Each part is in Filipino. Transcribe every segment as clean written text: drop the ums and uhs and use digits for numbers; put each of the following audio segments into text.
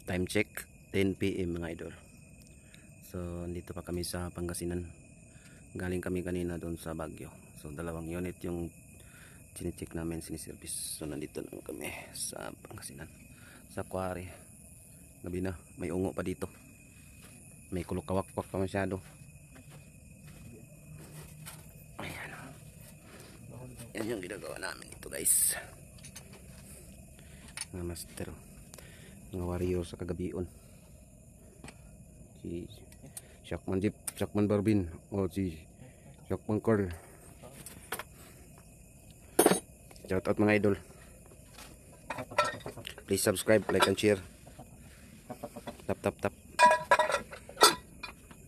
Time check 10 PM mga idol. So dito pa kami sa Pangasinan. Galing kami kanina doon sa Baguio. So dalawang unit yung chine-check namin, siniservice. So nandito na kami sa Pangasinan, sa quarry. Gabi na, may ungo pa dito, may kulukawak-wak pa masyado. Ayan, yan yung ginagawa namin dito guys, mga master, mga warrior sa kagabion. Si Shakman Jeep, Shakman Barbin, o si Shakman Carl. Shout out mga idol. Please subscribe, like and share. Tap tap tap.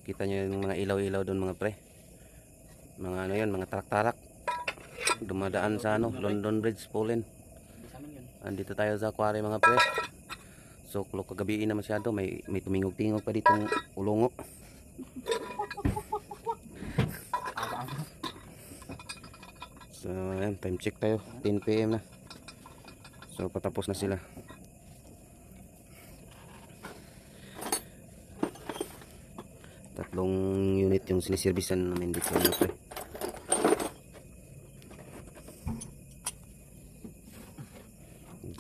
Kita nyo yung mga ilaw-ilaw doon mga pre. Mga ano yun, mga tarak-tarak. Dumadaan sa ano, London Bridge, Poland. Andito tayo sa quarry mga pre. So kagabi na masyado, may tumingog-tingog pa ditong ulungo. So ayan, time check tayo, 10 PM na. So patapos na sila. Tatlong unit yung siniservisan namin dito na pre.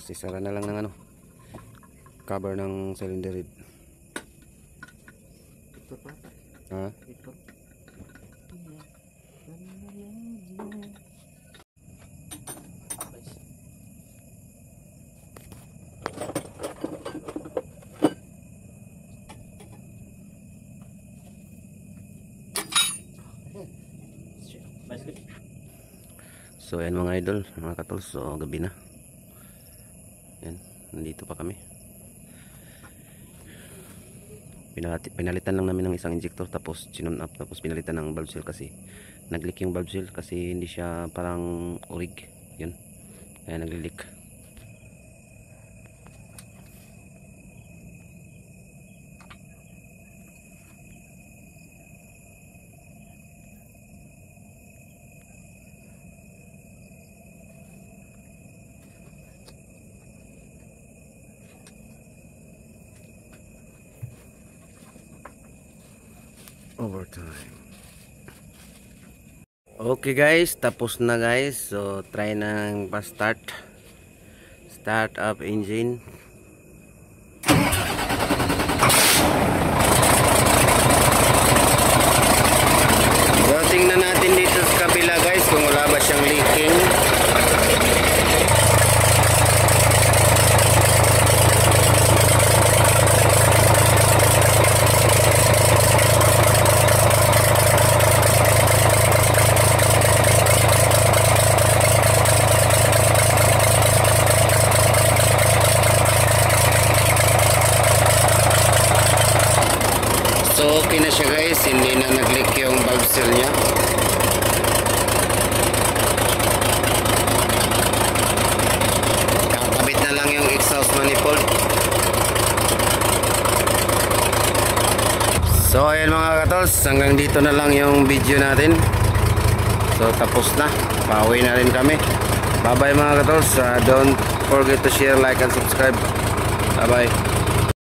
Sisara na lang ng ano, cover ng cylinder head. Ito pa? Ha? Ito. So ayan mga idol, mga katol, so gabi na. Yan, nandito pa kami. Pinalitan lang namin ng isang injector, tapos chinon up, tapos pinalitan ng valve seal kasi nag-leak yung valve seal kasi hindi siya parang orig. Yun, kaya nag-leak. Overtime. Okay guys, tapos na guys. So try nang pa-start. Start up engine. So tingnan natin dito sa kabila guys kung wala ba siyang leaking. So okay na siya guys, hindi na nag-leak yung valve seal niya. Kakabit na lang yung exhaust manifold. So ayan mga katols, hanggang dito na lang yung video natin. So tapos na, pauwi na rin kami. Bye bye mga katols, don't forget to share, like and subscribe. Bye bye.